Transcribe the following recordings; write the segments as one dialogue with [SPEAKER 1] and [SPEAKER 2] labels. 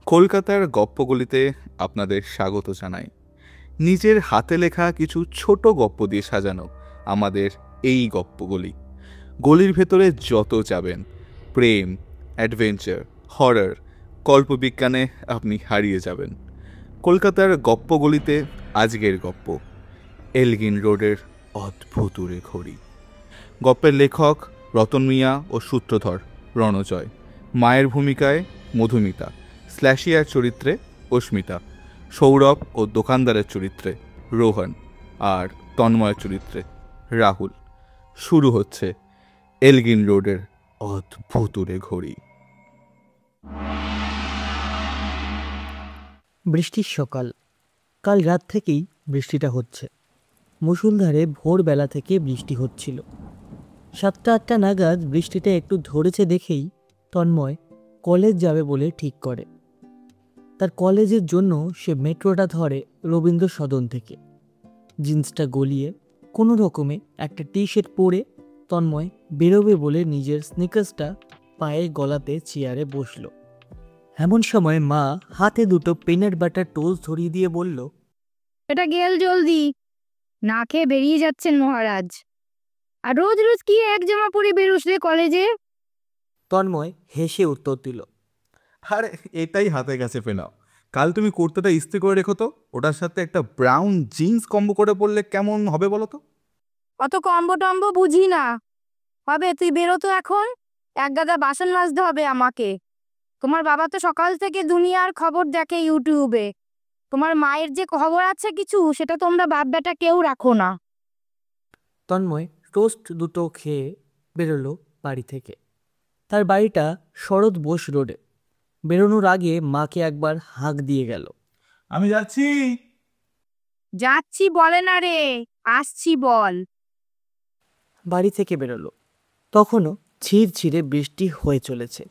[SPEAKER 1] কলকাতার গপ্পগুলিতে আপনাদের স্বাগত জানাই। নিজের হাতে লেখা কিছু ছোট গপ্প দিয়ে সাজানো আমাদের এই গপ্পগুলি। গলির ভেতরে যত যাবেন, প্রেম, অ্যাডভেঞ্চার, হরর, কল্পবিজ্ঞানে আপনি হারিয়ে যাবেন। কলকাতার গপ্পগুলিতে আজকের গপ্প, এলগিন রোডের অদ্ভুতুরে ঘড়ি। গপ্পের লেখক রতন মিয়া ও সূত্রধর রণজয়, মায়ের ভূমিকায় মধুমিতা, স্ল্যাশিয়ার চরিত্রে অস্মিতা, সৌরভ ও দোকানদারের চরিত্রে রোহন, আর তন্ময়ের চরিত্রে রাহুল। শুরু হচ্ছে এলগিন রোডের অদ্ভুতুরে ঘড়ি।
[SPEAKER 2] বৃষ্টির সকাল। কাল রাত থেকেই বৃষ্টিটা হচ্ছে। মুষলধারে ভোরবেলা থেকে বৃষ্টি হচ্ছিল। 7টা-8টা নাগাদ বৃষ্টিটা একটু ধরেছে দেখেই তন্ময় কলেজ যাবে বলে ঠিক করে। তার কলেজের জন্য সে মেট্রোটা ধরে রবীন্দ্র সদন থেকে। জিন্সটা গলিয়ে কোনো রকমে একটা টি শার্ট পরে তন্ময় বেরোবে বলে নিজের স্নিকার্সটা পায়ে গলাতে চেয়ারে বসলো। এমন সময় মা হাতে দুটো পিনাট বাটার টোস্ট ধরিয়ে দিয়ে বলল,
[SPEAKER 3] এটা গেল জলদি, না খেয়ে বেরিয়ে যাচ্ছেন মহারাজ। আর রোজ রোজ কি এক জামা পরে বেরোস রে কলেজে?
[SPEAKER 2] তন্ময় হেসে উত্তর দিল,
[SPEAKER 1] আরে এটাই হাতে কাছে পেলাও। কাল তুমি কুর্তাটা ইস্ত্রি করে রেখো তো, ওটার সাথে একটা ব্রাউন জিন্স কম্বো করে পরলে কেমন হবে বলো তো?
[SPEAKER 3] অত কম্বো টম্বো বুঝি না। হবে তুই বেরো তো এখন, এক গাদা বাসন মাজতে হবে আমাকে। তোমার বাবা তো সকাল থেকে দুনিয়ার খবর দেখে ইউটিউবে। তোমার মায়ের যে খবর আছে কিছু, সেটা তোমরা বাপ বেটা কেউ রাখো না।
[SPEAKER 2] তন্ময় টোস্ট দুটো খেয়ে বেরোলো বাড়ি থেকে। তার বাড়িটা শরৎ বোস রোডে। বেরোনোর আগে মাকে একবার হাঁক দিয়ে গেল,
[SPEAKER 1] আমি যাচ্ছি।
[SPEAKER 3] যাচ্ছি বলে না রে, আসছি বল।
[SPEAKER 2] বাড়ি থেকে বেরোলো। তখনও ঝিরঝিরে বৃষ্টি হয়ে চলেছে।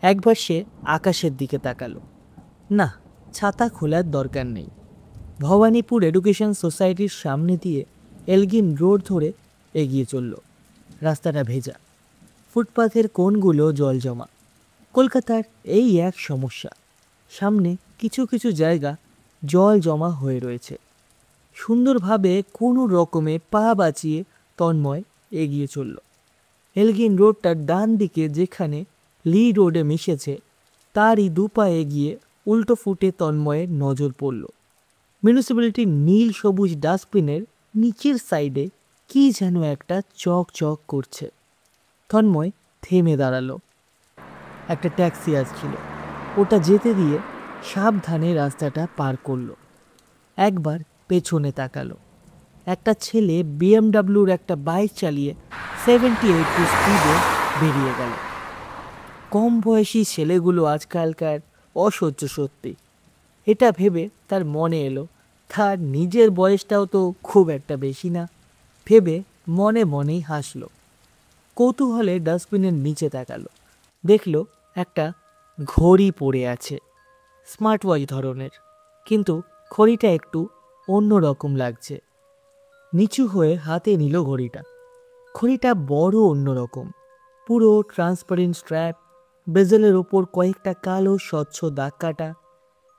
[SPEAKER 2] একবার সে আকাশের দিকে তাকালো। না, ছাতা খোলার দরকার নেই। ভবানীপুর এডুকেশন সোসাইটির সামনে দিয়ে এলগিন রোড ধরে এগিয়ে চলল। রাস্তাটা ভেজা, ফুটপাথের কোণগুলো জল জমা। কলকাতার এই এক সমস্যা, সামনে কিছু কিছু জায়গা জল জমা হয়ে রয়েছে। সুন্দরভাবে কোনো রকমে পা বাঁচিয়ে তন্ময় এগিয়ে চলল। এলগিন রোডটার ডান দিকে যেখানে লি রোডে মিশেছে, তারই দুপা এগিয়ে উল্টো ফুটে তন্ময়ের নজর পড়ল মিউনিসিপ্যালিটির নীল সবুজ ডাস্টবিনের নিচের সাইডে কি যেন একটা চক চক করছে। তন্ময় থেমে দাঁড়ালো। একটা ট্যাক্সি আসছিল, ওটা যেতে দিয়ে সাবধানে রাস্তাটা পার করলো। একবার পেছনে তাকালো। একটা ছেলে বিএমডাব্লিউর একটা বাইক চালিয়ে 78 স্পিডে বেরিয়ে গেল। কম বয়সী ছেলেগুলো আজকালকার অসহ্য সত্যি। এটা ভেবে তার মনে এলো তার নিজের বয়সটাও তো খুব একটা বেশি না। ভেবে মনে মনেই হাসলো। কৌতূহলে ডাস্টবিনের নিচে তাকালো। দেখলো একটা ঘড়ি পড়ে আছে, স্মার্ট ওয়াচ ধরনের, কিন্তু ঘড়িটা একটু অন্য রকম লাগছে। নিচু হয়ে হাতে নিল ঘড়িটা। ঘড়িটা বড় অন্যরকম, পুরো ট্রান্সপারেন্ট স্ট্র্যাপ, বেজেলের ওপর কয়েকটা কালো স্বচ্ছ দাগ কাটা,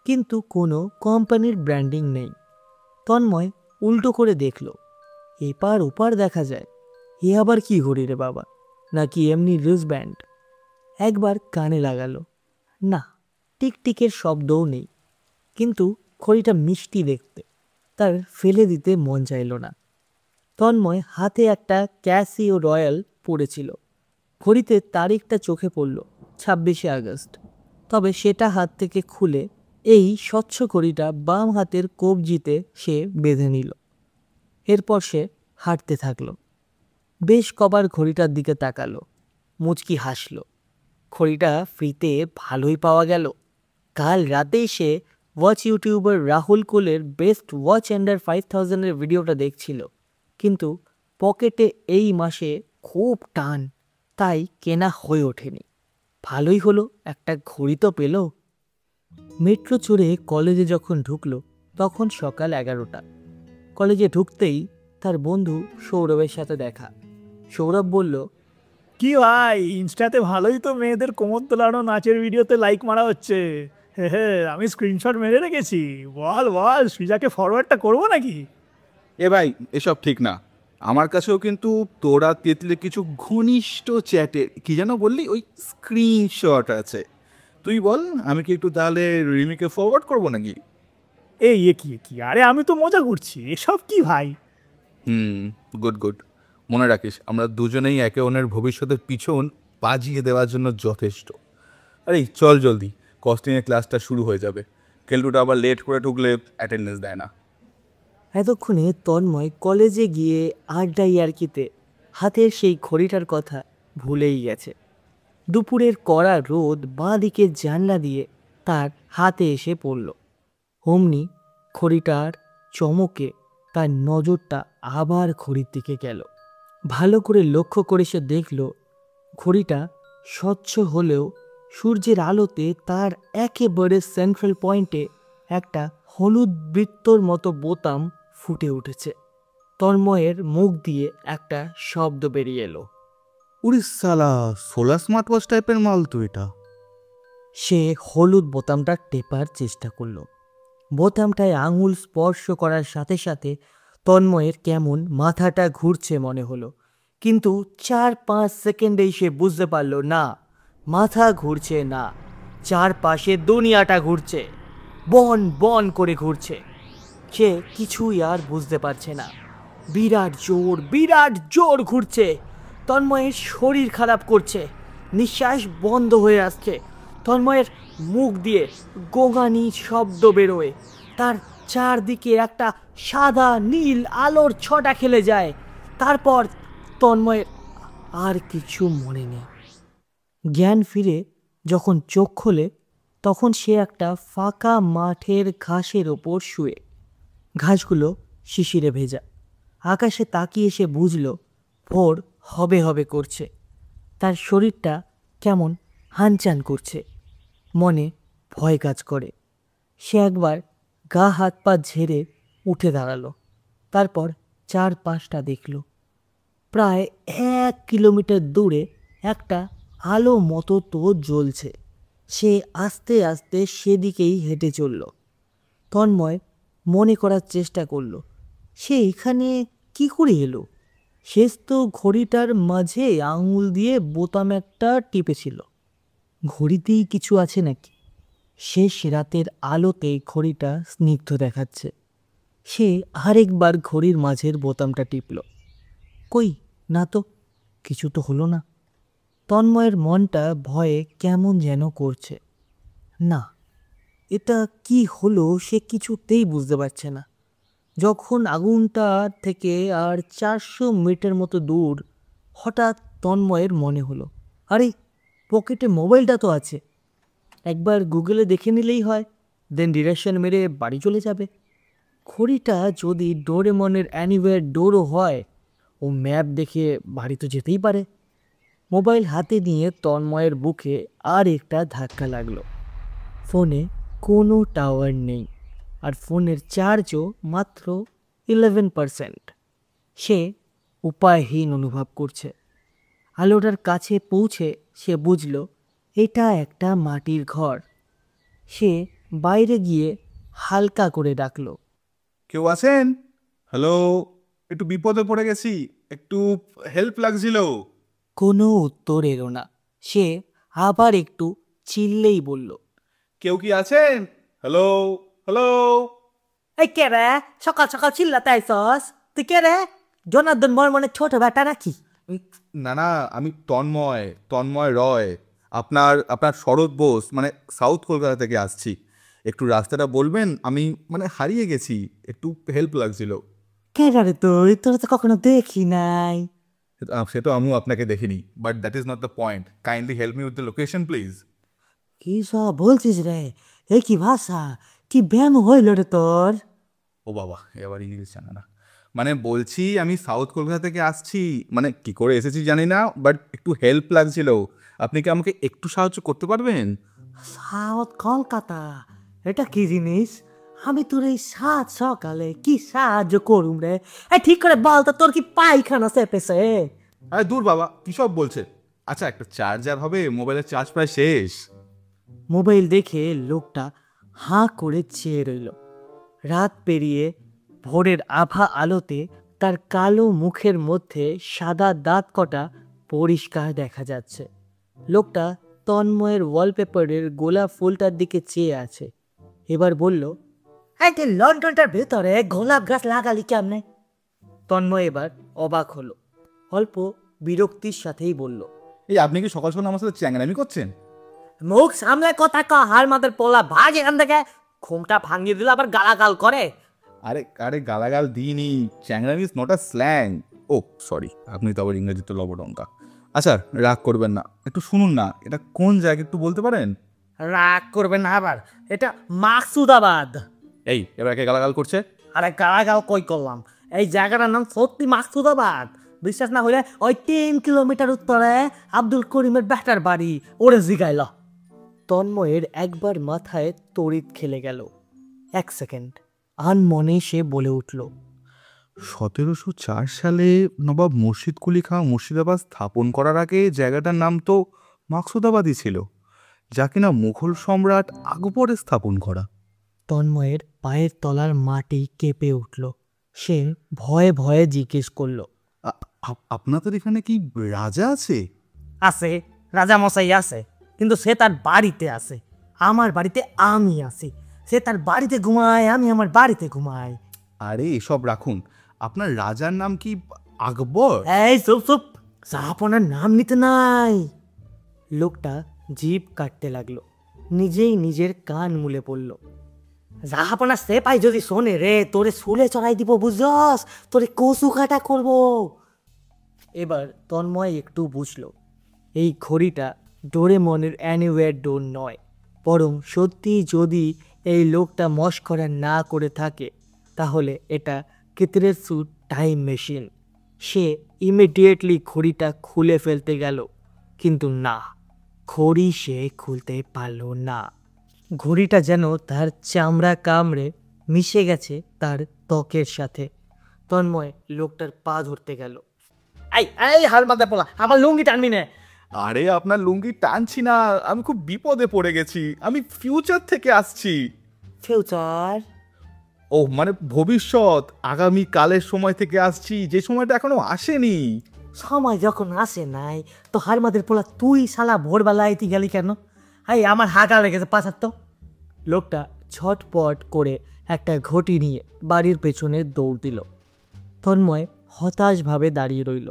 [SPEAKER 2] কিন্তু কোনো কোম্পানির ব্র্যান্ডিং নেই। তন্ময় উল্টো করে দেখল, এপার ওপার দেখা যায়। এ আবার কি ঘড়ি রে বাবা, নাকি এমনি রিস্টব্যান্ড? একবার কানে লাগালো, না, টিকটিকের শব্দও নেই। কিন্তু ঘড়িটা মিষ্টি দেখতে, তার ফেলে দিতে মন চাইল না। তন্ময় হাতে একটা ক্যাসিও রয়্যাল পড়েছিল। ঘড়িতে তারিখটা চোখে পড়ল 26শে আগস্ট। তবে সেটা হাত থেকে খুলে এই স্বচ্ছ ঘড়িটা বাম হাতের কবজিতে সে বেঁধে নিল। এরপর সে হাঁটতে থাকলো। বেশ কবার ঘড়িটার দিকে তাকালো, মুচকি হাসল। ঘড়িটা ফ্রিতে ভালোই পাওয়া গেল। কাল রাতেই সে ওয়াচ ইউটিউবার রাহুল কোলের বেস্ট ওয়াচ আন্ডার 5000-এর ভিডিওটা দেখছিল, কিন্তু পকেটে এই মাসে খুব টান, তাই কেনা হয়ে ওঠেনি। ভালোই হলো, একটা ঘড়ি তো পেল। মেট্রো চড়ে কলেজে যখন ঢুকলো তখন সকাল 11টা। কলেজে ঢুকতেই তার বন্ধু সৌরভের সাথে দেখা। সৌরভ বলল,
[SPEAKER 4] কি ভাই, ইনস্টাতে ভালোই তো মেয়েদের কোমর তোলানো নাচের ভিডিওতে লাইক মারা হচ্ছে। আমি স্ক্রিনশট মেরে রেখেছি। বল বল, সৃজাকে ফরওয়ার্ডটা করবো নাকি?
[SPEAKER 1] এ ভাই, এসব ঠিক না। আমার কাছেও কিন্তু তোরা তেতলে কিছু ঘনিষ্ঠ চ্যাটের কি যেন বললি, ওই স্ক্রিনশট আছে। তুই বল, আমি কি একটু তাহলে রিমিকে ফরওয়ার্ড করবো নাকি?
[SPEAKER 4] এই কি আরে আমি তো মজা করছি, এসব কি ভাই?
[SPEAKER 1] Good good. মনে রাখিস, আমরা দুজনেই একে অন্যের ভবিষ্যতের পিছন বাজিয়ে দেওয়ার জন্য যথেষ্ট। আরে চল জলদি, কস্টিংয়ের ক্লাসটা শুরু হয়ে যাবে। কেলটুটা আবার লেট করে ঢুকলে অ্যাটেন্ডেন্স দেয় না।
[SPEAKER 2] এতক্ষণে তন্ময় কলেজে গিয়ে আড্ডা ইয়ার্কিতে হাতের সেই ঘড়িটার কথা ভুলেই গেছে। দুপুরের কড়া রোদ বাঁ দিকের জানলা দিয়ে তার হাতে এসে পড়ল। অমনি ঘড়িটার চমকে তার নজরটা আবার ঘড়ির দিকে গেল। ভালো করে লক্ষ্য করে সে দেখল ঘড়িটা স্বচ্ছ হলেও সূর্যের আলোতে তার একেবারে সেন্ট্রাল পয়েন্টে একটা হলুদ বৃত্তর মতো বোতাম ফুটে উঠেছে। তন্ময়ের মুখ দিয়ে একটা শব্দ বেরিয়ে এলো।
[SPEAKER 1] উড়ি সালা, সোলার স্মার্ট ওয়াচ টাইপের মাল তো এটা।
[SPEAKER 2] সে হলুদ বোতামটা টেপার চেষ্টা করলো। বোতামটায় আঙুল স্পর্শ করার সাথে সাথে তন্ময়ের কেমন মাথাটা ঘুরছে মনে হলো, কিন্তু 4-5 সেকেন্ডেই সে বুঝতে পারল না, মাথা ঘুরছে না, চারপাশে দুনিয়াটা ঘুরছে, বন বন করে ঘুরছে। সে কিছুই আর বুঝতে পারছে না। বিরাট জোর ঘুরছে। তন্ময়ের শরীর খারাপ করছে, নিঃশ্বাস বন্ধ হয়ে আসছে। তন্ময়ের মুখ দিয়ে গোগানি শব্দ বেরোয়। তার চারদিকে একটা সাদা নীল আলোর ছটা খেলে যায়। তারপর তন্ময়ের আর কিছু মনে নেই। জ্ঞান ফিরে যখন চোখ খোলে, তখন সে একটা ফাঁকা মাঠের ঘাসের ওপর শুয়ে। ঘাসগুলো শিশিরে ভেজা। আকাশে তাকিয়ে সে বুঝল ভোর হবে হবে করছে। তার শরীরটা কেমন হানচান করছে, মনে ভয় কাজ করে। সে একবার গা হাত পা ঝেড়ে উঠে দাঁড়ালো। তারপর চারপাশটা দেখল। প্রায় 1 কিলোমিটার দূরে একটা আলো মতো তো জ্বলছে। সে আস্তে আস্তে সেদিকেই হেঁটে চলল। তন্ময় মনে করার চেষ্টা করলো সে এখানে কি করে এলো। শেষ তো ঘড়িটার মাঝে আঙুল দিয়ে বোতাম একটা টিপেছিল। ঘড়িতেই কিছু আছে নাকি? শেষ রাতের আলোতে ঘড়িটা স্নিগ্ধ দেখাচ্ছে। সে আরেকবার ঘড়ির মাঝের বোতামটা টিপল। কই, না তো, কিছু তো হলো না। তন্ময়ের মনটা ভয়ে কেমন যেন করছে। না, এটা কি হলো সে কিছুতেই বুঝতে পারছে না। যখন আগুনটা থেকে আর 400 মিটার মতো দূর, হঠাৎ তন্ময়ের মনে হলো, আরে পকেটে মোবাইলটা তো আছে, একবার গুগলে দেখে নিলেই হয়, দেন ডিরেকশন মেরে বাড়ি চলে যাবে। ঘড়িটা যদি ডোরেমনের অ্যানিওয়্যার ডোরও হয়, ও ম্যাপ দেখে বাড়ি তো যেতেই পারে। মোবাইল হাতে নিয়ে তন্ময়ের বুকে আর একটা ধাক্কা লাগলো। ফোনে কোনো টাওয়ার নেই, আর ফোনের চার্জও মাত্র 11%। সে উপায়হীন অনুভব করছে। আলোটার কাছে পৌঁছে সে বুঝল এটা একটা মাটির ঘর। সে বাইরে গিয়ে হালকা করে ডাকলো,
[SPEAKER 1] কেউ আছেন? হ্যালো, একটু বিপদে পড়ে গেছি, একটু হেল্প লাগছিল।
[SPEAKER 2] কোনো উত্তর এলো না। সে আবার একটু চিল্লেই বলল,
[SPEAKER 1] কেউ কি আছেন? Hello hello.
[SPEAKER 2] এই কে রে, সকাল সকাল চিল্লাতে আইসস? তুই কে রে, জনার্দন বর্মনের ছোট বেটা নাকি?
[SPEAKER 1] না না, আমি তন্ময়, তন্ময় রয়। আপনার আপনার শরৎ বোস, মানে সাউথ কলকাতা থেকে আসছি। একটু রাস্তাটা বলবেন? আমি মানে হারিয়ে গেছি, একটু হেল্প লাগছিল।
[SPEAKER 2] কে রে তুই, তোর তো কখনো দেখি নাই।
[SPEAKER 1] সে তো আমিও আপনাকে দেখিনি, but that is not the point. Kindly help me with the location please.
[SPEAKER 2] কি সব বলছিস রে? এ কি ভাষা, কি ব্যায়াম হইল রে তোর?
[SPEAKER 1] ও বাবা, এবার ইংলিশ জানা না। মানে বলছি আমি সাউথ কলকাতা থেকে আসছি, মানে কি করে এসেছি জানি না, বাট একটু হেল্প লাগছিল। আপনি কি আমাকে একটু সাহায্য করতে পারবেন?
[SPEAKER 2] সাউথ কলকাতা, এটা কি জিনিস? আমি তোর এই সাত সকালে কি সাহায্য করুম রে? এ ঠিক করে বল তো, তোর কি পায়খানা চেপেছে?
[SPEAKER 1] আরে দূর বাবা, কী সব বলছে। আচ্ছা, একটা চার্জার হবে, মোবাইলের চার্জ প্রায় শেষ।
[SPEAKER 2] মোবাইল দেখে লোকটা হাঁ করে চেয়ে রইল। রাত পেরিয়ে ভোরের আভা আলোতে তার কালো মুখের মধ্যে সাদা দাঁত কটা পরিষ্কার দেখা যাচ্ছে। লোকটা তন্ময়ের ওয়ালপেপারের গোলাপ ফুলটার দিকে চেয়ে আছে। এবার বলল, তুই লন্ডনটার ভেতরে গোলাপ গাছ লাগালি কেমনে? তন্ময় এবার অবাক হলো, অল্প বিরক্তির সাথেই বলল,
[SPEAKER 1] এই আপনি কি সকাল সকাল আমার সাথে চ্যাংরামি করছেন?
[SPEAKER 2] মুখ সামলে কথা ক, হার মাদের পোলা, ভাগ এখান থেকে। ঘুমটা ভাঙিয়ে দিলে আবার গালাগাল করে।
[SPEAKER 1] আরে আরে গালাগাল দিইনি, চ্যাংরামি ইজ নট আ স্ল্যাং। ও সরি, আপনি তো আবার ইংরেজিতে লবডঙ্কা। আচ্ছা রাগ করবেন না, একটু শুনুন না, এটা কোন জায়গা একটু বলতে পারেন?
[SPEAKER 2] রাগ করবে না আবার, এটা মাকসুদাবাদ।
[SPEAKER 1] এই এবার একে গালাগাল করছে।
[SPEAKER 2] আরে গালাগাল কই করলাম, এই জায়গাটার নাম সত্যি মাকসুদাবাদ। বিশ্বাস না হইলে ওই 3 কিলোমিটার উত্তরে আব্দুল করিমের বেটার বাড়ি, ওরে জিগাইল। তন্ময়ের একবার মাথায় তড়িৎ খেলে গেল। 1 সেকেন্ড আনমনে সে বলে উঠল,
[SPEAKER 1] 1704 সালে নবাব মুর্শিদ কুলি খাঁ মুর্শিদাবাদ স্থাপন করার আগে জায়গাটার নাম তো মাকসুদাবাদই ছিল, যা কিনা মুঘল সম্রাট আকবরের স্থাপন করা।
[SPEAKER 2] তন্ময়ের পায়ের তলার মাটি কেঁপে উঠল। সে ভয়ে ভয়ে জিজ্ঞেস করল,
[SPEAKER 1] আপনাদের এখানে কি রাজা আছে?
[SPEAKER 2] আছে, রাজা মশাই আছে, কিন্তু সে তার বাড়িতে আছে। আমার বাড়িতে আমি আছি। সে তার বাড়িতে ঘুমায়, আমি আমার বাড়িতে ঘুমাই।
[SPEAKER 1] আরে এসব রাখুন, আপনার রাজার নাম কি আকবর?
[SPEAKER 2] এই চুপ চুপ, জাহাপনার নাম নিতে নাই। লোকটা জিভ কাটতে লাগলো, নিজেই নিজের কান মুলে পড়ল। জাহাপনা সে পাই যদি শোনে রে, তোরে শুলে চড়াই দিব, বুঝছস? তোরে কচু কাটা করব। এবার তন্ময় একটু বুঝলো, এই ঘড়িটা ডোরেমনের অ্যানিওয়ার ডোর নয়, বরং সত্যি যদি এই লোকটা মস্করা না করে থাকে তাহলে এটা কিতরেসুর টাইম মেশিন। সে ইমিডিয়েটলি ঘড়িটা খুলে ফেলতে গেল, কিন্তু না, ঘড়ি সে খুলতে পারল না। ঘড়িটা যেন তার চামড়া কামড়ে মিশে গেছে তার ত্বকের সাথে। তন্ময় লোকটার পা ধরতে গেল। এই এই হাল মাথা পোলা, আমার লুঙ্গি টানবি না।
[SPEAKER 1] আরে আপনার লুঙ্গি টানছি না, আমি খুব বিপদে পড়ে গেছি, আমি ফিউচার থেকে আসছি।
[SPEAKER 2] ফিউচার?
[SPEAKER 1] ও মানে ভবিষ্যৎ, আগামী কালের সময় থেকে আসছি, যে সময়টা এখনো আসেনি।
[SPEAKER 2] সময় যখন আসে নাই তো হারমাদের পোলা তুই শালা ভোরবেলা এটি গেলি কেন? এই আমার হাঁটা লেগেছে পাশার তো। লোকটা ছটপট করে একটা ঘটি নিয়ে বাড়ির পেছনে দৌড় দিল। তন্ময় হতাশভাবে দাঁড়িয়ে রইল,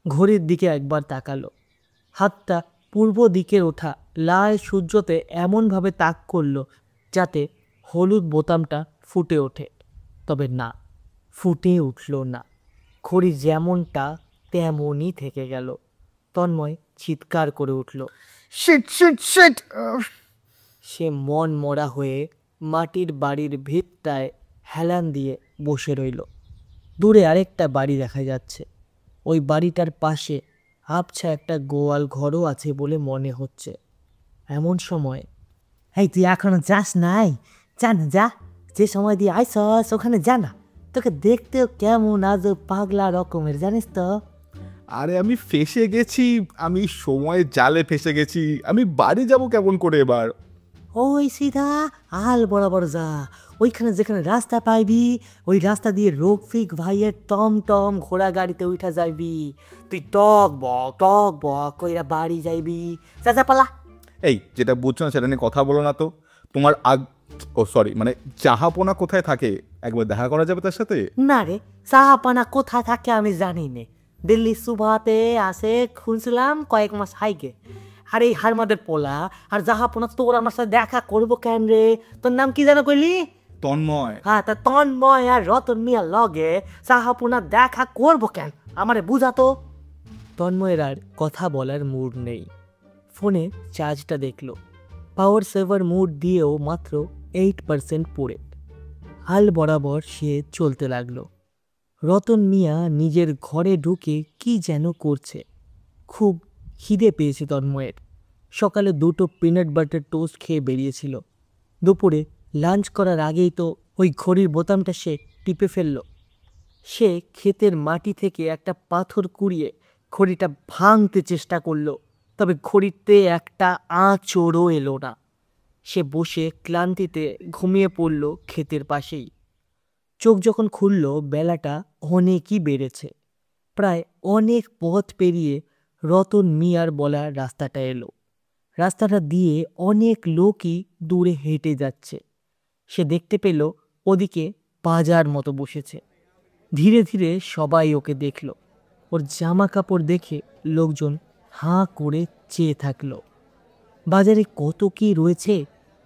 [SPEAKER 2] ঘড়ির দিকে একবার তাকালো। হাতটা পূর্ব দিকে ওঠা লাল সূর্যতে এমনভাবে তাক করলো যাতে হলুদ বোতামটা ফুটে ওঠে, তবে না, ফুটে উঠল না। ঘড়ি যেমনটা তেমনই থেকে গেল। তন্ময় চিৎকার করে উঠল, শিট শিট শিট। সে মন মরা হয়ে মাটির বাড়ির ভিতটায় হেলান দিয়ে বসে রইল। দূরে আরেকটা বাড়ি দেখা যাচ্ছে। ওই বাড়িটার পাশে আবছা একটা গোয়াল ঘরও আছে বলে মনে হচ্ছে। এমন সময়, এই তুই এখনো যাস নাই? যা না, যা, যে সময় দিয়ে আইসস ওখানে যা না, তোকে দেখতেও কেমন আজও পাগলা রকমের, জানিস তো?
[SPEAKER 1] আরে আমি ফেসে গেছি, আমি সময় জালে ফেসে গেছি, আমি বাড়ি যাব কেমন করে এবার?
[SPEAKER 2] ওই সিধা আল বরাবর যা, ওইখানে যেখানে রাস্তা পাইবি ওই রাস্তা দিয়ে রফিক ভাইয়ের টম ঘোড়া গাড়িতে উঠা যাইবি। তুই টক বক কইরা বাড়ি যাইবি। যা যা পালা।
[SPEAKER 1] এই যেটা বুঝছো না সেটা নিয়ে কথা বলো না তো। তোমার ও সরি, মানে জাহাপনা কোথায় থাকে, একবার দেখা করা যাবে তার সাথে?
[SPEAKER 2] না রে, সাহাপানা কোথায় থাকে আমি জানি নে। দিল্লি সুভাতে আসে শুনছিলাম কয়েক মাস হাইগে। আর এই হারমাদের পোলা আর জাহাপনা তোর আমার সাথে দেখা করবো কেন রে? তোর নাম কি যেন কইলি?
[SPEAKER 1] তন্ময়।
[SPEAKER 2] হ্যাঁ, তা তন্ময় আর রতন মিয়ার লগে জাহাপনা দেখা করবো কেন, আমারে বুঝাতো। তন্ময়ের আর কথা বলার মুড নেই। ফোনে চার্জটা দেখলো, পাওয়ার সেভার মুড দিয়েও মাত্র 8% পড়ে। হাল বরাবর সে চলতে লাগলো। রতন মিয়া নিজের ঘরে ঢুকে কি যেন করছে। খুব খিদে পেয়েছে তন্ময়ের। সকালে 2টো পিনাট বাটার টোস্ট খেয়ে বেরিয়েছিল। দুপুরে লাঞ্চ করার আগেই তো ওই ঘড়ির বোতামটা সে টিপে ফেলল। সে ক্ষেতের মাটি থেকে একটা পাথর কুড়িয়ে ঘড়িটা ভাঙতে চেষ্টা করলো, তবে ঘড়িতে একটা আঁচড়ও এলো না। সে বসে ক্লান্তিতে ঘুমিয়ে পড়ল ক্ষেতের পাশেই। চোখ যখন খুলল বেলাটা অনেকই বেড়েছে। প্রায় অনেক পথ পেরিয়ে রতন মিয়ার বলা রাস্তাটা এলো। রাস্তাটা দিয়ে অনেক লোকই দূরে হেঁটে যাচ্ছে। সে দেখতে পেল ওদিকে বাজার মতো বসেছে। ধীরে ধীরে সবাই ওকে দেখল। ওর জামা কাপড় দেখে লোকজন হাঁ করে চেয়ে থাকলো। বাজারে কত কি রয়েছে,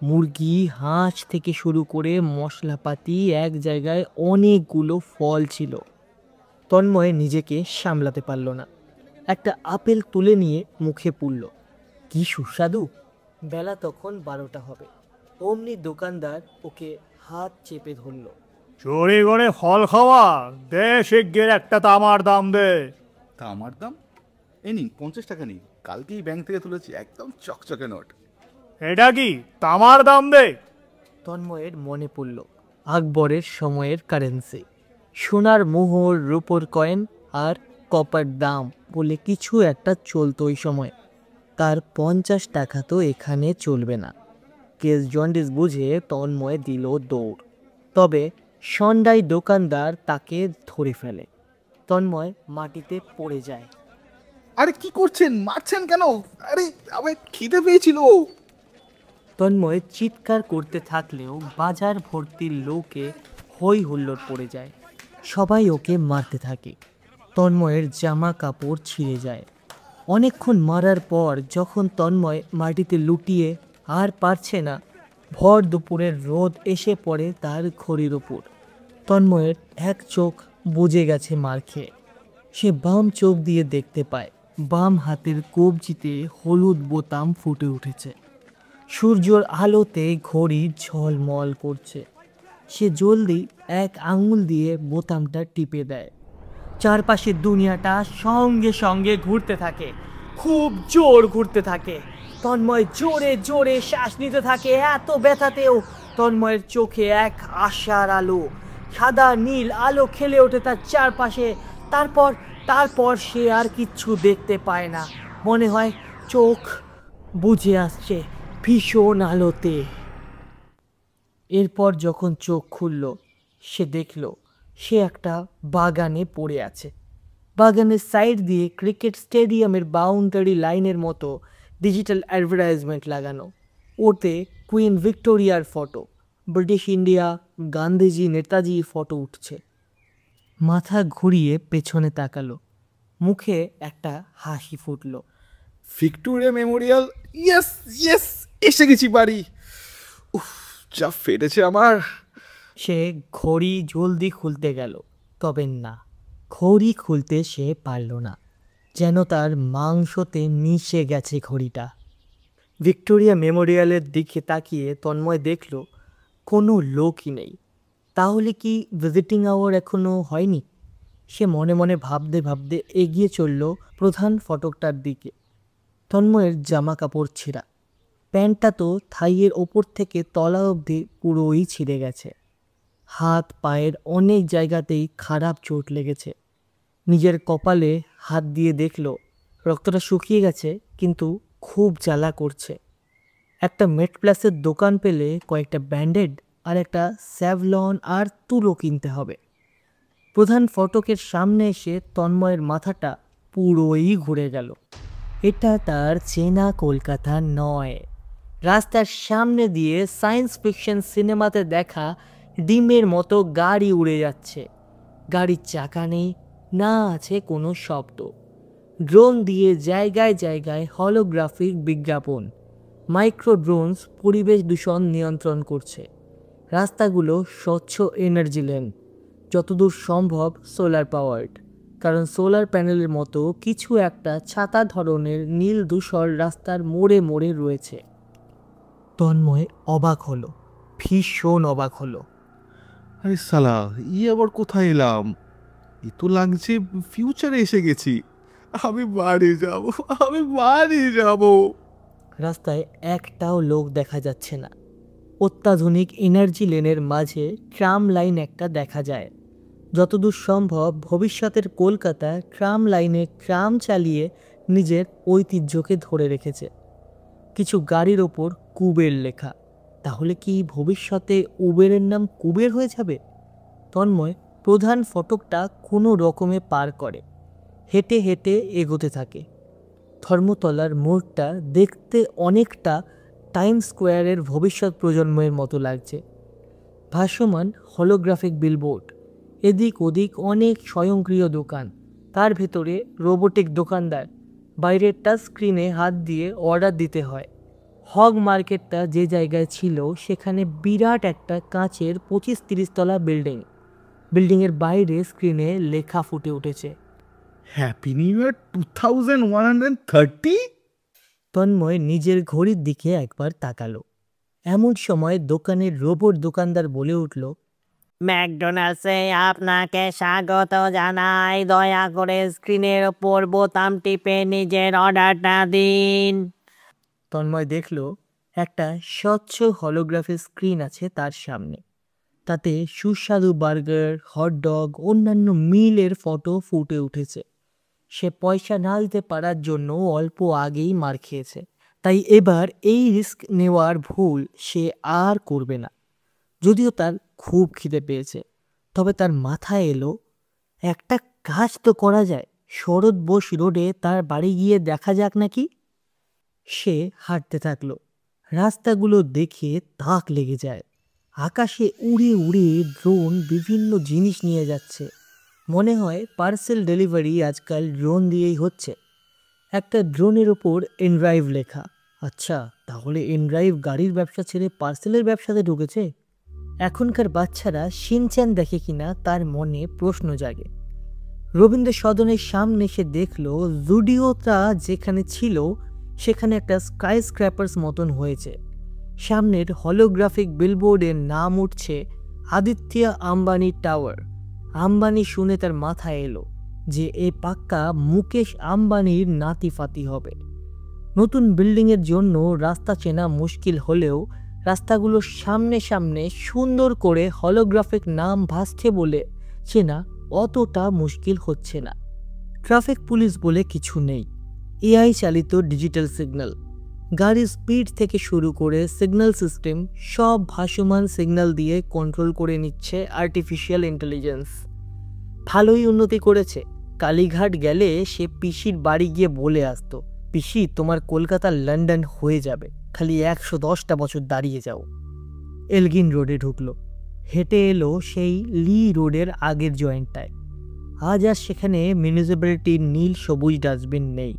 [SPEAKER 2] মুরগি, হাঁস থেকে শুরু করে মশলাপাতি, এক জায়গায় অনেকগুলো ফল ছিল। তন্ময় নিজেকে সামলাতে পারল না। একটা আপেল তুলে নিয়ে মুখে পুরল। কি সুস্বাদু! বেলা তখন 12টা হবে। অমনি দোকানদার ওকে হাত চেপে ধরল।
[SPEAKER 4] চুরি করে ফল খাওয়া, দে শিগগির একটা তামার দাম দে।
[SPEAKER 1] তা আমার দাম এই নিন 50 টাকা নিন, কালকেই ব্যাংক থেকে তুলেছি, একদম চকচকে নোট।
[SPEAKER 4] এটা কি তামার দাম দে?
[SPEAKER 2] তন্ময়ের মনে পড়ল আকবরের সময়ের কারেন্সি, সোনার মোহর, রূপোর কয়েন আর কপার দাম বলে কিছু একটা চলতো ওই সময়। তার 50 টাকা তো এখানে চলবে না। কেস জন্ডিস বুঝে তন্ময় দিল দৌড়। তবে সন্ধ্যায় দোকানদার তাকে ধরে ফেলে। তন্ময় মাটিতে পড়ে যায়।
[SPEAKER 1] আরে কি করছেন, মারছেন কেন? আরে আমার খিদে পেয়েছিল।
[SPEAKER 2] তন্ময় চিৎকার করতে থাকলেও বাজার ভর্তি লোকে হই হুল্লোড় পড়ে যায়। সবাই ওকে মারতে থাকে। তন্ময়ের জামা কাপড় ছিঁড়ে যায়। অনেকক্ষণ মারার পর যখন তন্ময় মাটিতে লুটিয়ে আর পারছে না, ভর দুপুরের রোদ এসে পড়ে তার ঘড়ির ওপর। তন্ময়ের এক চোখ বুজে গেছে মার খেয়ে। সে বাম চোখ দিয়ে দেখতে পায় বাম হাতের কবজিতে হলুদ বোতাম ফুটে উঠেছে। সূর্যর আলোতে ঘড়ি ঝলমল করছে। সে জলদি এক আঙুল দিয়ে বোতামটা টিপে দেয়। চারপাশের দুনিয়াটা সঙ্গে সঙ্গে ঘুরতে থাকে, খুব জোর ঘুরতে থাকে। তন্ময় জোরে জোরে শ্বাস নিতে থাকে। এত ব্যথাতেও তন্ময়ের চোখে এক আশার আলো, সাদা নীল আলো খেলে ওঠে তার চারপাশে। তারপর তারপর সে আর কিচ্ছু দেখতে পায় না। মনে হয় চোখ বুজে আসছে ভীষণ আলোতে। এরপর যখন চোখ খুলল, সে দেখল সে একটা বাগানে পড়ে আছে। বাগানের সাইড দিয়ে ক্রিকেট স্টেডিয়ামের বাউন্ডারি লাইনের মতো ডিজিটাল অ্যাডভার্টাইজমেন্ট লাগানো। ওতে কুইন ভিক্টোরিয়ার photo, British India, Gandhiji, Netaji photo উঠছে। মাথা ঘুরিয়ে পেছনে তাকালো। মুখে একটা হাসি ফুটল।
[SPEAKER 1] ভিক্টোরিয়া মেমোরিয়াল, ইয়েস ইয়েস, এসে গেছি বাড়ি। উফ, যা ফেটেছে আমার।
[SPEAKER 2] সে ঘড়ি জলদি খুলতে গেল, তবে না, ঘড়ি খুলতে সে পারল না। যেন তার মাংসতে মিশে গেছে ঘড়িটা। ভিক্টোরিয়া মেমোরিয়ালের দিকে তাকিয়ে তন্ময় দেখল কোনো লোকই নেই। তাহলে কি ভিজিটিং আওয়ার এখনো হয়নি? সে মনে মনে ভাবতে ভাবতে এগিয়ে চলল প্রধান ফটকটার দিকে। তন্ময়ের জামা কাপড় ছেঁড়া, প্যান্টটা তো থাইয়ের ওপর থেকে তলা অবধি পুরোই ছিঁড়ে গেছে। হাত পায়ের অনেক জায়গাতেই খারাপ চোট লেগেছে। নিজের কপালে হাত দিয়ে দেখল রক্তটা শুকিয়ে গেছে, কিন্তু খুব জ্বালা করছে। একটা মেড প্লাসের দোকান পেলে কয়েকটা ব্যান্ডেড আর একটা স্যাভলন আর তুলো কিনতে হবে। প্রধান ফটকের সামনে এসে তন্ময়ের মাথাটা পুরোই ঘুরে গেল। এটা তার চেনা কলকাতা নয়। রাস্তার সামনে দিয়ে সায়েন্স ফিকশন সিনেমাতে দেখা ডিমের মতো গাড়ি উড়ে যাচ্ছে। গাড়ির চাকা নেই, না আছে কোনো শব্দ। ড্রোন দিয়ে জায়গায় জায়গায় হলোগ্রাফিক বিজ্ঞাপন। মাইক্রো ড্রোনস পরিবেশ দূষণ নিয়ন্ত্রণ করছে। রাস্তাগুলো স্বচ্ছ এনার্জি লেন, যতদূর সম্ভব সোলার পাওয়ার্ড, কারণ সোলার প্যানেলের মতো কিছু একটা ছাতা ধরনের নীল ধূসর রাস্তার মোড়ে মোড়ে রয়েছে। তন্ময় অবাক হলো, ভীষণ অবাক হলো।
[SPEAKER 1] আরে সালা, আবার কোথায় এলাম? তো লাগছে ফিউচারে এসে গেছি। আমি বাড়ি যাব, আমি বাড়ি যাব।
[SPEAKER 2] রাস্তায় একটাও লোক দেখা যাচ্ছে না। অত্যাধুনিক এনার্জি লেনের মাঝে ট্রাম লাইন একটা দেখা যায়। যতদূর সম্ভব ভবিষ্যতের কলকাতা ট্রাম লাইনে ট্রাম চালিয়ে নিজের ঐতিহ্যকে ধরে রেখেছে। কিছু গাড়ির ওপর কুবের লেখা, তাহলে কি ভবিষ্যতে উবেরের নাম কুবের হয়ে যাবে? তন্ময় প্রধান ফটকটা কোনো রকমে পার করে, হেঁটে হেঁটে এগোতে থাকে। ধর্মতলার মোড়টা দেখতে অনেকটা টাইম স্কোয়ারের ভবিষ্যৎ প্রজন্মের মতো লাগছে। ভাসমান হলোগ্রাফিক বিলবোর্ড, এদিক ওদিক অনেক স্বয়ংক্রিয় দোকান, তার ভেতরে রোবোটিক দোকানদার, বাইরের টাচ স্ক্রিনে হাত দিয়ে অর্ডার দিতে হয়। হগ মার্কেটটা যে জায়গায় ছিল সেখানে বিরাট একটা কাঁচের 25-30 তলা বিল্ডিংয়ের বাইরে স্ক্রিনে লেখা ফুটে উঠেছে।
[SPEAKER 1] Happy new year 2130।
[SPEAKER 2] তন্ময় নিজের ঘড়ির দিকে একবার তাকালো। এমন সময় দোকানের রোবট দোকানদার বলে উঠল, ম্যাকডোনাল্ডসে আপনাকে স্বাগত জানাই, দয়া করে স্ক্রিনের ওপর বোতাম টিপে নিজের অর্ডারটা দিন। তন্ময় দেখল একটা স্বচ্ছ হলোগ্রাফি স্ক্রিন আছে তার সামনে, তাতে সুস্বাদু বার্গার, হটডগ, অন্যান্য মিলের ফটো ফুটে উঠেছে। সে পয়সা না দিতে পারার জন্য অল্প আগেই মার খেয়েছে, তাই এবার এই রিস্ক নেওয়ার ভুল সে আর করবে না। যদিও তার খুব খিদে পেয়েছে, তবে তার মাথায় এলো একটা কাজ তো করা যায়, শরৎ বোস রোডে তার বাড়ি গিয়ে দেখা যাক নাকি। সে হাঁটতে থাকলো। রাস্তাগুলো দেখে তাক লেগে যায়। আকাশে উড়ে উড়ে ড্রোন বিভিন্ন জিনিস নিয়ে যাচ্ছে। মনে হয় পার্সেল ডেলিভারি আজকাল ড্রোন দিয়েই হচ্ছে। একটা ড্রোনের ওপর এনড্রাইভ লেখা। আচ্ছা, তাহলে এনড্রাইভ গাড়ির ব্যবসা ছেড়ে পার্সেলের ব্যবসাতে ঢুকেছে? এখনকার বাচ্চারা শিনচ্যান দেখে কিনা তার মনে প্রশ্ন জাগে। রবীন্দ্র সদনের সামনে সে দেখল জুডিওটা যেখানে ছিল সেখানে একটা স্কাই স্ক্র্যাপার্স মতন হয়েছে। সামনের হলোগ্রাফিক বিলবোর্ডের নাম উঠছে আদিত্য আম্বানি টাওয়ার। আম্বানি শুনে তার মাথায় এলো যে এ পাক্কা মুকেশ আম্বানির নাতিফাতি হবে। নতুন বিল্ডিংয়ের জন্য রাস্তা চেনা মুশকিল হলেও রাস্তাগুলোর সামনে সামনে সুন্দর করে হলোগ্রাফিক নাম ভাসছে বলে চেনা অতটা মুশকিল হচ্ছে না। ট্রাফিক পুলিশ বলে কিছু নেই, এআই চালিত ডিজিটাল সিগন্যাল, গাড়ির স্পিড থেকে শুরু করে সিগন্যাল সিস্টেম সব ভাসমান সিগন্যাল দিয়ে কন্ট্রোল করে নিচ্ছে আর্টিফিশিয়াল ইন্টেলিজেন্স। ভালোই উন্নতি করেছে। কালীঘাট গেলে সে পিসির বাড়ি গিয়ে বলে আসতো, পিসি তোমার কলকাতা লন্ডন হয়ে যাবে, খালি 110টা বছর দাঁড়িয়ে যাও। এলগিন রোডে ঢুকলো, হেঁটে এলো সেই লি রোডের আগের জয়েন্টটায়। আজ আর সেখানে মিউনিসিপ্যালিটির নীল সবুজ ডাস্টবিন নেই।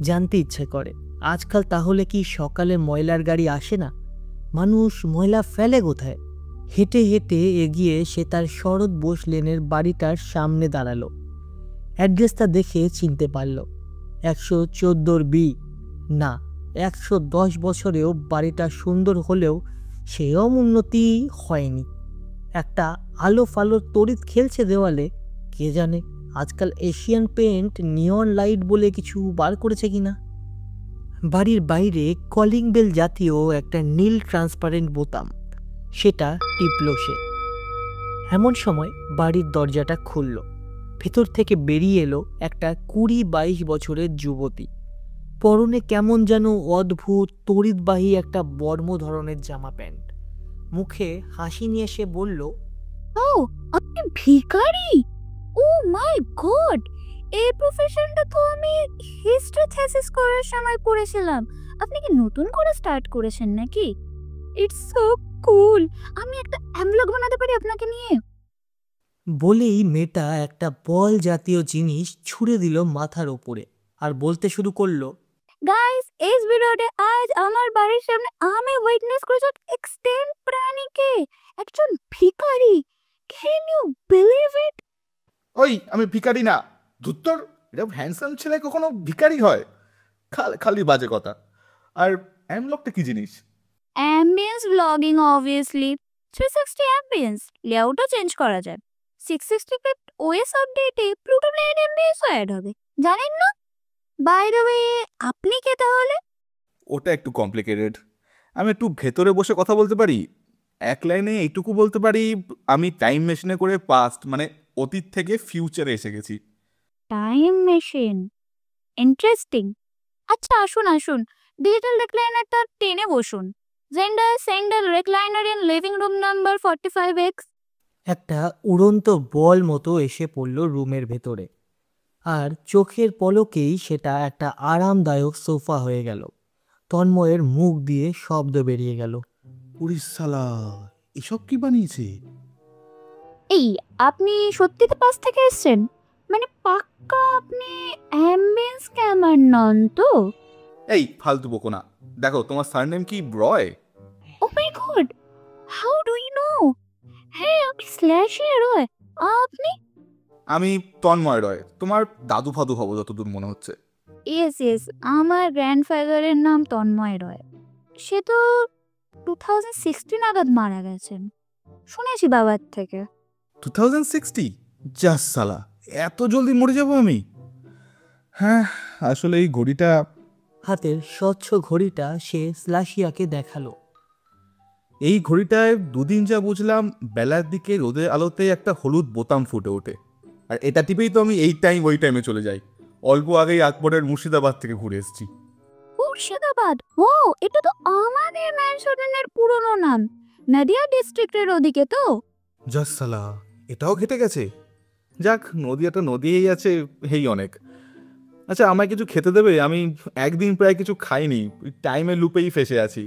[SPEAKER 2] জানতে ইচ্ছে করে আজকাল তাহলে কি সকালে ময়লার গাড়ি আসে না? মানুষ ময়লা ফেলে কোথায়? হেঁটে হেঁটে এগিয়ে সে তার শরৎ বোস লেনের বাড়িটার সামনে দাঁড়ালো। অ্যাড্রেসটা দেখে চিনতে পারল 114 বি। না, 110 বছরেও বাড়িটা সুন্দর হলেও সেরম উন্নতি হয়নি। একটা আলো ফালোর তড়িৎ খেলছে দেওয়ালে, কে জানে আজকাল এশিয়ান পেইন্ট নিয়ন লাইট বলে কিছু বার করেছে কিনা। বাড়ির বাইরে কলিং বেল জাতীয় একটা নীল ট্রান্সপারেন্ট বোতাম, সেটা টিপল সে। এমন সময় বাড়ির দরজাটা খুলল। ভেতর থেকে বেরিয়ে এলো একটা 20-22 বছরের যুবতী। পরনে কেমন যেন অদ্ভুত তড়িৎবাহী একটা বর্ম ধরনের জামা প্যান্ট। মুখে হাসি নিয়ে সে বলল,
[SPEAKER 3] ও, আপনি ভিখারি? ও মাই গড, এই প্রফেশনটা তো আমি হিস্ট্রি থিসিস করার সময় পড়েছিলাম। আপনি কি নতুন করে স্টার্ট করেছেন নাকি? ইটস সো কুল। আমি একটা অ্যামলগ বানাতে পারি আপনাকে নিয়ে।
[SPEAKER 2] বলেই মেয়েটা একটা বল জাতীয় জিনিস ছুঁড়ে দিল মাথার ওপরে আর বলতে শুরু করলো,
[SPEAKER 3] গাইস, এই ভিডিওতে আজ আমার বাড়ির সামনে আমি উইটনেস করেছি এক্সটেন্ড প্রাণীকে, একজন ভিখারি। Can you believe it?
[SPEAKER 1] ওই, আমি ভিখারি না। ধুত্তর, এটা হ্যান্ডসাম ছেলে কখনো ভিখারি হয়? খালি বাজে কথা। আর অ্যামলকটা কি জিনিস?
[SPEAKER 3] Ambience blogging, obviously. 360 অ্যাম্বিয়েন্স লেআউটও চেঞ্জ করা যায়। 665 ওএস আপডেটে প্লুটো প্ল্যানেট অ্যাম্বিয়েন্সও অ্যাড হবে, জানেন না? বাই দ্য ওয়ে, আপনি কে তাহলে?
[SPEAKER 1] ওটা একটু কমপ্লিকেটেড। আমি একটু ভেতরে বসে কথা বলতে পারি। এক লাইনে এইটুকু বলতে পারি, আমি টাইম মেশিনে করে পাস্ট মানে অতীত থেকে ফিউচারে এসে গেছি।
[SPEAKER 3] Time machine, interesting. আচ্ছা, আসুন আসুন, ডিজিটাল রিক্লাইনারটা টেনে বসুন। Zender Sender recliner in living room number 45X.
[SPEAKER 2] একটা উড়ন্ত বল মতো এসে পড়ল রুমের ভেতরে, আর চোখের পলকেই সেটা একটা আরামদায়ক সোফা হয়ে গেল। তন্ময়ের মুখ দিয়ে শব্দ বেরিয়ে গেল।
[SPEAKER 1] উড়িষ্যালা, এসব কি বানিয়েছে?
[SPEAKER 3] এই আপনি সত্যিতে পাশ থেকে এসেছেন? মানে পাক্কা আপনি অ্যাম্বিয়েন্স ক্যামার নন তো?
[SPEAKER 1] এই ফালতু বকো না। দেখো তোমার সারনেম কি রয়?
[SPEAKER 3] Oh my god, how do you know? হ্যাঁ আপনি স্ল্যাশে রয়। আপনি?
[SPEAKER 1] আমি তন্ময় রয়, তোমার দাদু ফাদু হবো যতদূর মনে হচ্ছে।
[SPEAKER 3] ইয়েস, আমার গ্র্যান্ডফাদারের নাম তন্ময় রয়। সে তো 2016 নাগাদ মারা গেছেন, শুনেছি বাবার থেকে।
[SPEAKER 1] 2060? জাস সালা, এত জলদি মরে যাবো আমি? হ্যাঁ, আসলে এই ঘড়িটা,
[SPEAKER 2] হাতের স্বচ্ছ ঘড়িটা সে স্লাশিয়াকে দেখালো।
[SPEAKER 1] এই ঘড়িটায় দুদিন যা বুঝলাম বেলার দিকে রোদের আলোতে একটা হলুদ বোতাম ফুটে ওঠে, আর এটা টিপেই তো আমি এই টাইম ওই টাইমে চলে যাই। অল্প আগেই আকবরের মুর্শিদাবাদ থেকে ঘুরে এসেছি।
[SPEAKER 3] মুর্শিদাবাদ? ও, এটা তো আমাদের ম্যানশনের পুরনো নাম, নদিয়া ডিস্ট্রিক্টের ওদিকে তো।
[SPEAKER 1] জাস সালা, এটাও ঘেটে গেছে। যাক, নদিয়াটা নদিয়েই আছে, এই অনেক। আচ্ছা, আমায় কিছু খেতে দেবে? আমি একদিন প্রায় কিছু খাইনি, টাইমের লুপেই ফেসে আছি।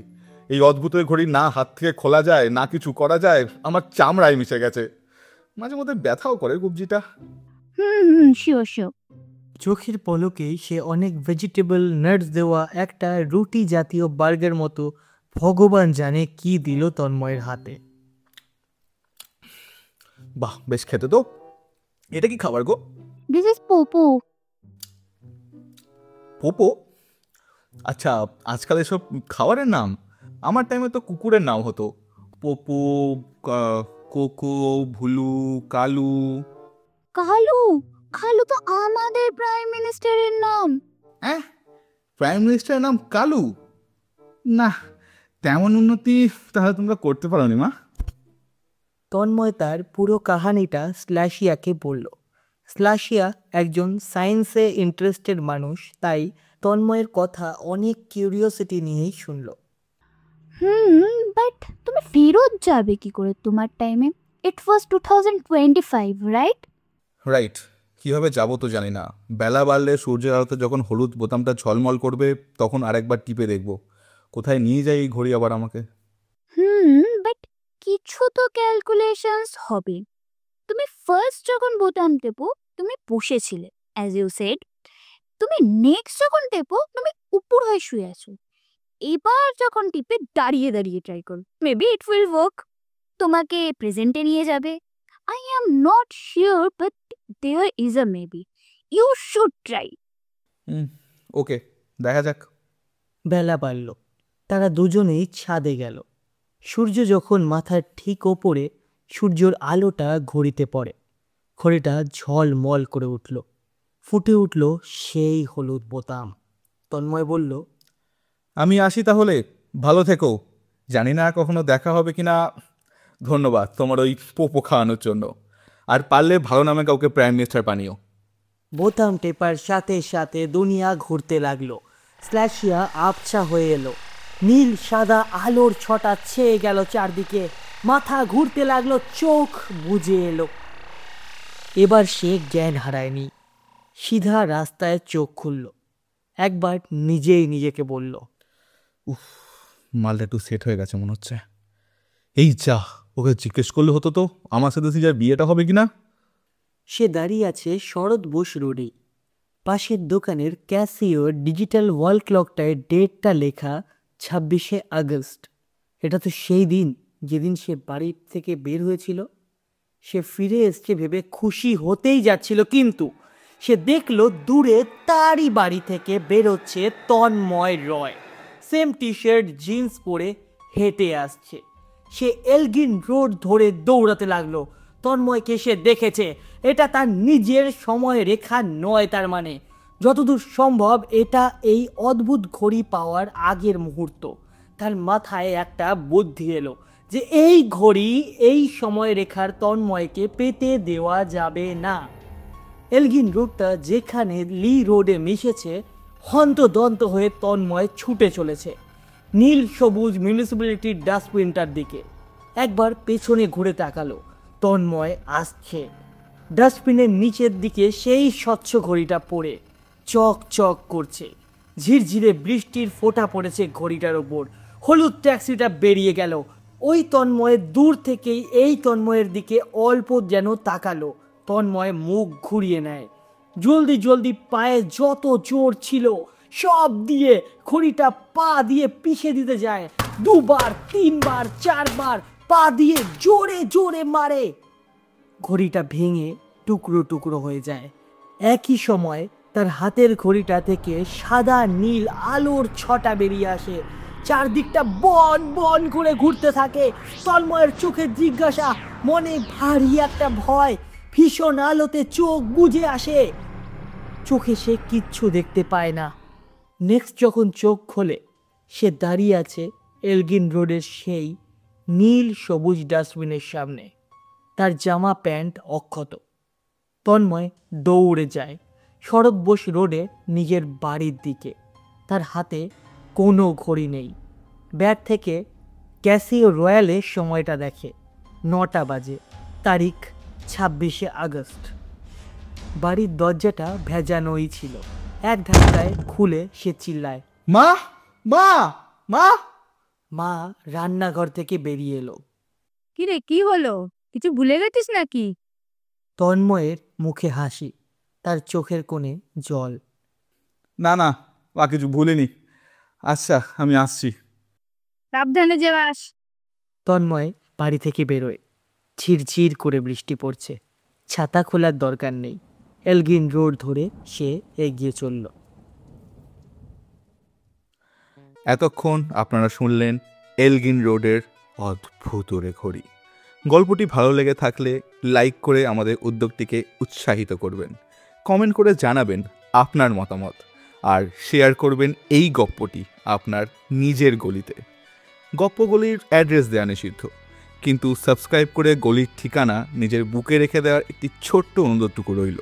[SPEAKER 1] এই অদ্ভুত ঘড়ি না হাত থেকে খোলা যায় না কিছু করা যায়, আমার চামড়ায় মিশে গেছে। মাঝে মধ্যে ব্যথাও করে কবজিটা।
[SPEAKER 3] শিওর।
[SPEAKER 2] চোখের পলকেই সে অনেক ভেজিটেবল নাটস দেওয়া একটা রুটি জাতীয় বার্গার মতো ভগবান জানে কি দিল তন্ময়ের হাতে।
[SPEAKER 1] বাহ, বেশ খেতে তো। এটা কি খাবার গো?
[SPEAKER 3] This is পোপো।
[SPEAKER 1] পোপো? আচ্ছা, আজকাল এসব খাবারের নাম? আমার টাইমে তো কুকুরের নাম হতো, পোপো, কোকো, ভুলু, কালু।
[SPEAKER 3] কালু? কালু তো আমাদের প্রাইম মিনিস্টারের নাম।
[SPEAKER 1] হ্যাঁ, প্রাইম মিনিস্টারের নাম কালু? না, তেমন উন্নতি তাহলে তোমরা করতে পারো নি মা।
[SPEAKER 2] তন্ময় তার পুরো কাহানিটা স্লাশিয়াকে বলল। স্লাশিয়া একজন সায়েন্সে ইন্টারেস্টেড মানুষ, তাই তন্ময়ের কথা অনেক কিউরিওসিটি নিয়েই শুনল।
[SPEAKER 3] বাট তুমি ফেরত যাবে কি করে তোমার টাইমে? ইট ওয়াজ 2025, রাইট?
[SPEAKER 1] রাইট, কীভাবে যাবো তো জানি না। বেলা বাড়লে সূর্যের আলোতে যখন হলুদ বোতামটা ঝলমল করবে তখন আরেকবার টিপে দেখব কোথায় নিয়ে যায় এই ঘড়ি আবার আমাকে।
[SPEAKER 3] বাট কিছু তো ক্যালকুলেশনস হবে। তুমি ফার্স্ট যখন বোতাম টেপো তুমি বসেছিলে, অ্যাজ ইউ সেড। তুমি নেক্সট যখন টেপো তুমি উপর হয়ে শুয়ে আছো। এবার যখন টিপে দাঁড়িয়ে দাঁড়িয়ে ট্রাই করো, মেবি ইট উইল ওয়ার্ক। তোমাকে প্রেজেন্টে নিয়ে যাবে। I am not sure, but there is a maybe. You should try.
[SPEAKER 1] Okay, দেখা যাক।
[SPEAKER 2] বেলা বাড়ল, তারা দুজনেই ছাদে গেল। সূর্য যখন মাথার ঠিক ওপরে, সূর্যর আলোটা ঘড়িতে পড়ে। ঘড়িটা ঝলমল করে উঠল, ফুটে উঠল সেই হলুদ বোতাম। তন্ময় বলল,
[SPEAKER 1] আমি আসি তাহলে, ভালো থেকো। জানি না কখনো দেখা হবে কিনা। ধন্যবাদ তোমার ওই পোপো খাওয়ানোর জন্য, আর পারলে ভালো নামে কাউকে প্রাইম মিনিস্টার বানিও।
[SPEAKER 2] বোতাম টেপার সাথে সাথে দুনিয়া ঘুরতে লাগলো। স্ল্যাশিয়া আবছা হয়ে এলো, নীল সাদা আলোর ছটা ছেয়ে গেল চারদিকে। মাথা ঘুরতে লাগলো, চোখ বুজে এলো। এবার সে জ্ঞান হারায়নি, সিধা রাস্তায় চোখ খুলল। একবার নিজেই নিজেকে বলল,
[SPEAKER 1] মালটা একটু সেট হয়ে গেছে মনে হচ্ছে। এই যা, ওকে জিজ্ঞেস করলে হতো তো আমার সাথে সিজার বিয়েটা হবে কিনা।
[SPEAKER 2] সে দাঁড়িয়ে আছে শরৎ বোস রোডে। পাশের দোকানের ক্যাসিওর ডিজিটাল ওয়াল ক্লকটায় ডেটটা লেখা 26শে আগস্ট। এটা তো সেই দিন যেদিন সে বাড়ি থেকে বের হয়েছিল। সে ফিরে এসছে ভেবে খুশি হতেই যাচ্ছিল, কিন্তু সে দেখল দূরে তারই বাড়ি থেকে বেরোচ্ছে তন্ময় রয়। সেম টি শার্ট জিন্স পরে হেঁটে আসছে। সে এলগিন রোড ধরে দৌড়াতে লাগলো। তন্ময়কে সে দেখেছে, এটা তার নিজের সময় রেখা নয়। তার মানে যতদূর সম্ভব এটা এই অদ্ভুত ঘড়ি পাওয়ার আগের মুহূর্ত। তার মাথায় একটা বুদ্ধি এলো যে এই ঘড়ি এই সময় রেখার তন্ময়কে পেতে দেওয়া যাবে না। এলগিন রোডটা যেখানে লি রোডে মিশেছে, হন্তদন্ত হয়ে তন্ময় ছুটে চলেছে। নীল সবুজ মিউনিসিপ্যালিটির ডাস্টবিনটার দিকে। একবার পেছনে ঘুরে তাকালো, তন্ময় আসছে। ডাস্টবিনের নিচের দিকে সেই স্বচ্ছ ঘড়িটা পড়ে চক চক করছে। ঝিরঝিরে বৃষ্টির ফোঁটা পড়েছে ঘড়িটার ওপর। হলুদ ট্যাক্সিটা বেরিয়ে গেল। ওই তন্ময় দূর থেকেই এই তন্ময়ের দিকে অল্প যেন তাকালো। তন্ময় মুখ ঘুরিয়ে নেয়। জলদি জলদি পায়ে যত জোর ছিল সব দিয়ে ঘড়িটা পা দিয়ে পিষে দিতে যায়। 2 বার 3 বার 4 বার পা দিয়ে জোরে জোরে মারে। ঘড়িটা ভেঙে টুকরো টুকরো হয়ে যায়। একই সময় তার হাতের ঘড়িটা থেকে সাদা নীল আলোর ছটা বেরিয়ে আসে। চারদিকটা বন বন করে ঘুরতে থাকে। তন্ময়ের চোখে জিজ্ঞাসা, মনে ভারী একটা ভয়। ভীষণ আলোতে চোখ বুজে আসে। চোখে সে কিচ্ছু দেখতে পায় না। নেক্সট যখন চোখ খোলে, সে দাঁড়িয়ে আছে এলগিন রোডের সেই নীল সবুজ ডাস্টবিনের সামনে। তার জামা প্যান্ট অক্ষত। তন্ময় দৌড়ে যায় সড়কবোস রোডে নিজের বাড়ির দিকে। তার হাতে কোনো ঘড়ি নেই। ব্যাগ থেকে ক্যাসিও রয়্যালের সময়টা দেখে। 9টা বাজে। তারিখ 26শে আগস্ট। বাড়ির দরজাটা ভেজানোই ছিল। এক ধাক্কায় খুলে সে চিল্লায়,
[SPEAKER 1] মা মা মা!
[SPEAKER 2] মা রান্নাঘর থেকে বেরিয়ে এলো।
[SPEAKER 3] কি রে, কি হলো? কিছু ভুলে গেছিস নাকি?
[SPEAKER 2] তন্ময়ের মুখে হাসি, তার চোখের কোণে জল।
[SPEAKER 1] না না, মা কিছু ভুলিনি। আচ্ছা, আমি আসছি।
[SPEAKER 3] সাবধানে যাস।
[SPEAKER 2] তন্ময় বাড়ি থেকে বেরোয়। ঝিরঝির করে বৃষ্টি পড়ছে। ছাতা খোলার দরকার নেই। এলগিন রোড ধরে সে এগিয়ে চলল।
[SPEAKER 1] এতক্ষণ আপনারা শুনলেন এলগিন রোডের অদ্ভুত ওরে ঘড়ি। গল্পটি ভালো লেগে থাকলে লাইক করে আমাদের উদ্যোগটিকে উৎসাহিত করবেন, কমেন্ট করে জানাবেন আপনার মতামত, আর শেয়ার করবেন এই গপ্পটি আপনার নিজের গলিতে। গপ্পগলির অ্যাড্রেস দেওয়া নিষিদ্ধ, কিন্তু সাবস্ক্রাইব করে গলির ঠিকানা নিজের বুকে রেখে দেওয়ার একটি ছোট্ট অনুরোধটুকু রইল।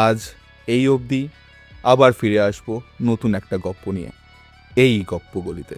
[SPEAKER 1] আজ এই অবধি, আবার ফিরে আসবো নতুন একটা গপ্প নিয়ে এই গপ্পগলিতে।